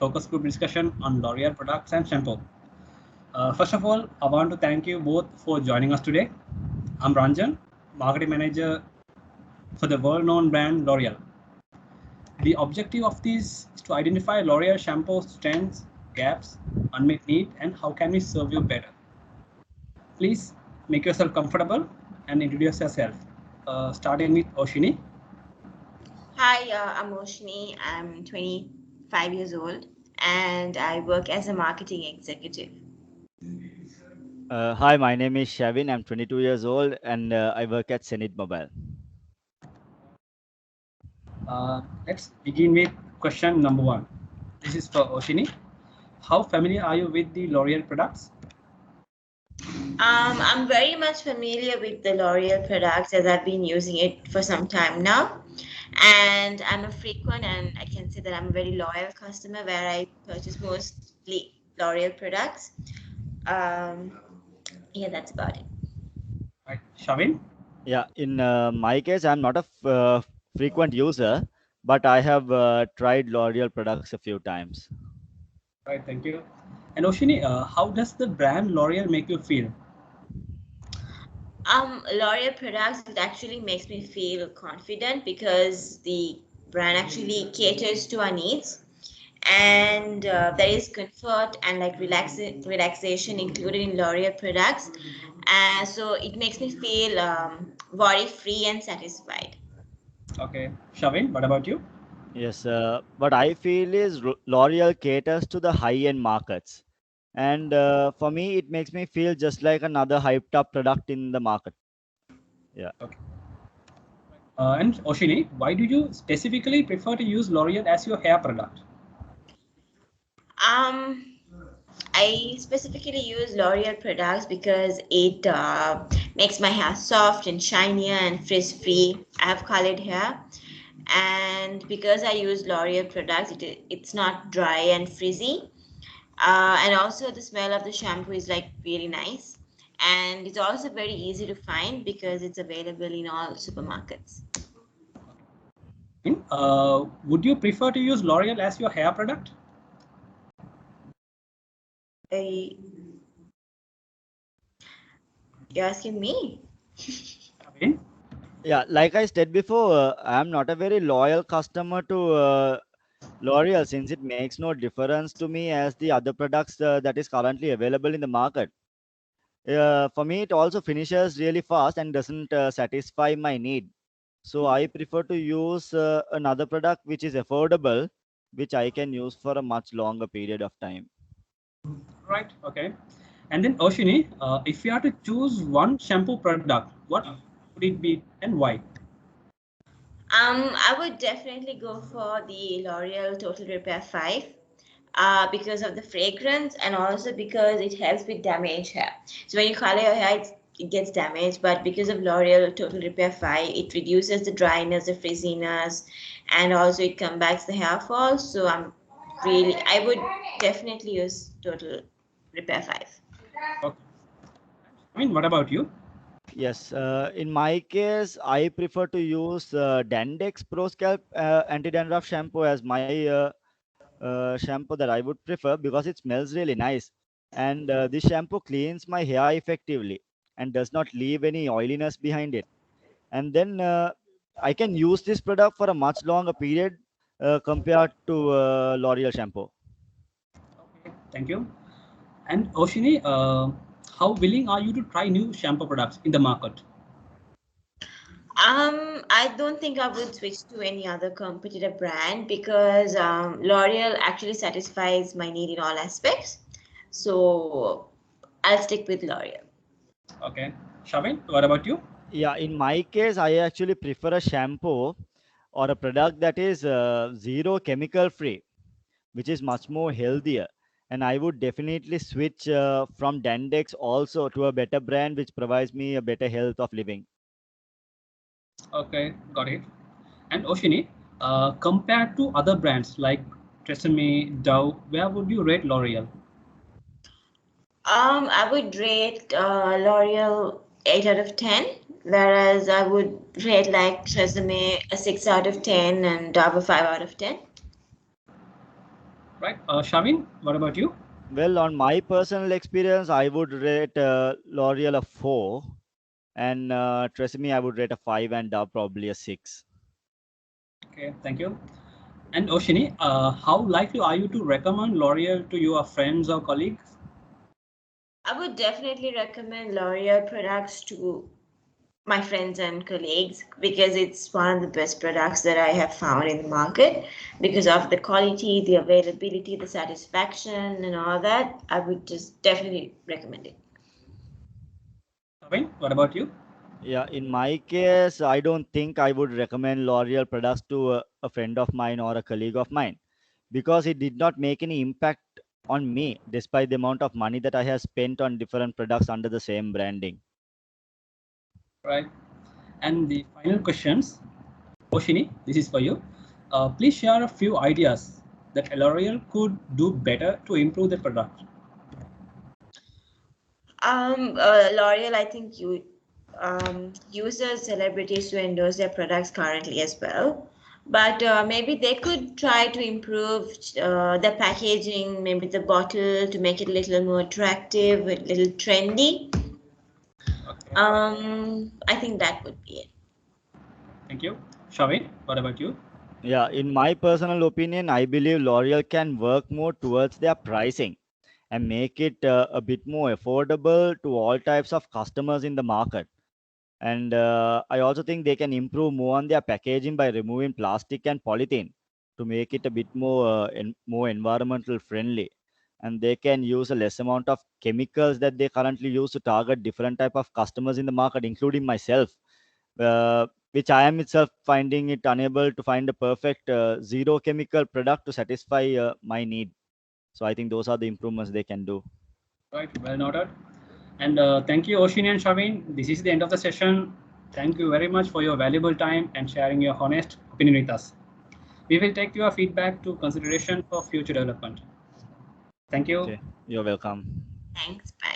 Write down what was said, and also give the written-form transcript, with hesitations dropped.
focus group discussion on L'Oreal products and shampoo. First of all, I want to thank you both for joining us today. I'm Ranjan, marketing manager for the world-known brand L'Oreal. The objective of this is to identify L'Oreal shampoo's strengths, gaps, unmet need, and how can we serve you better. Please make yourself comfortable and introduce yourself. Starting with Oshini. Hi, I'm Oshini. I'm 25 years old and I work as a marketing executive. Hi, my name is Shavin. I'm 22 years old and I work at Zenith Mobile. Let's begin with question number one. This is for Oshini. How familiar are you with the L'Oreal products? I'm very much familiar with the L'Oreal products as I've been using it for some time now. And I'm a frequent and I can say that I'm a very loyal customer where I purchase mostly L'Oreal products. Um, yeah, that's about it. Right. Shavin? Yeah, in my case, I'm not a frequent user, but I have tried L'Oreal products a few times. Right, thank you. And Oshini, how does the brand L'Oreal make you feel? L'Oreal products, it actually makes me feel confident because the brand actually caters to our needs, and there is comfort and like relaxation included in L'Oreal products, so it makes me feel worry free and satisfied. Okay. Shavin, what about you? Yes, what I feel is L'Oreal caters to the high-end markets. And for me, it makes me feel just like another hyped up product in the market. Yeah. Okay. And Oshini, why do you specifically prefer to use L'Oreal as your hair product? Um, I specifically use L'Oreal products because it makes my hair soft and shinier and frizz-free. I have colored hair, and because I use L'Oreal products, it's not dry and frizzy. And also the smell of the shampoo is like really nice, and it's also very easy to find because it's available in all supermarkets. Would you prefer to use L'Oreal as your hair product? I, you're asking me? Shavin? Yeah, like I said before, I'm not a very loyal customer to L'Oreal since it makes no difference to me as the other products that is currently available in the market. For me, it also finishes really fast and doesn't satisfy my need. So I prefer to use another product which is affordable, which I can use for a much longer period of time. Right. Okay. And then Oshini, if you had to choose one shampoo product, what would it be and why? I would definitely go for the L'Oreal Total Repair 5 because of the fragrance and also because it helps with damaged hair. So when you color your hair, it gets damaged, but because of L'Oreal Total Repair 5, it reduces the dryness, the frizziness, and also it combats the hair fall. So I would definitely use Total Repair 5. Okay. I mean, what about you? Yes, in my case, I prefer to use Dandex Pro Scalp Anti-Dandruff shampoo as my shampoo that I would prefer because it smells really nice. And this shampoo cleans my hair effectively and does not leave any oiliness behind it. And then I can use this product for a much longer period compared to L'Oreal shampoo. Okay. Thank you. And Oshini, how willing are you to try new shampoo products in the market? I don't think I would switch to any other competitor brand because L'Oreal actually satisfies my need in all aspects. So I'll stick with L'Oreal. Okay. Shavin, what about you? Yeah, in my case, I actually prefer a shampoo or a product that is zero chemical free, which is much more healthier. And I would definitely switch from Dandex also to a better brand which provides me a better health of living. Okay, got it. And Oshini, compared to other brands like Tresemme, Dove, where would you rate L'Oreal? I would rate L'Oreal 8 out of 10, whereas I would rate like Tresemme a 6 out of 10 and Dove a 5 out of 10. Right. Shavin, what about you? Well, on my personal experience, I would rate L'Oreal a 4, and Tresemme I would rate a 5, and Dove probably a 6. Okay, thank you. And Oshini, how likely are you to recommend L'Oreal to your friends or colleagues? I would definitely recommend L'Oreal products to my friends and colleagues because it's one of the best products that I have found in the market because of the quality, the availability, the satisfaction, and all that. I would just definitely recommend it. Shavin, what about you? Yeah, in my case, I don't think I would recommend L'Oreal products to a friend of mine or a colleague of mine because it did not make any impact on me despite the amount of money that I have spent on different products under the same branding. Right. And the final questions, Oshini, this is for you. Please share a few ideas that L'Oreal could do better to improve the product. L'Oreal, I think you uses celebrities to endorse their products currently as well. But maybe they could try to improve the packaging, maybe the bottle to make it a little more attractive, a little trendy. Okay. I think that would be it. Thank you. Shavin, what about you? Yeah, in my personal opinion, I believe L'Oreal can work more towards their pricing and make it a bit more affordable to all types of customers in the market. And I also think they can improve more on their packaging by removing plastic and polythene to make it a bit more environmental friendly. And they can use a less amount of chemicals that they currently use to target different type of customers in the market, including myself, which I am itself finding it unable to find a perfect zero chemical product to satisfy my need. So I think those are the improvements they can do. Right, well noted. And thank you, Oshini and Shavin. This is the end of the session. Thank you very much for your valuable time and sharing your honest opinion with us. We will take your feedback to consideration for future development. Thank you. Okay, you're welcome. Thanks. Bye.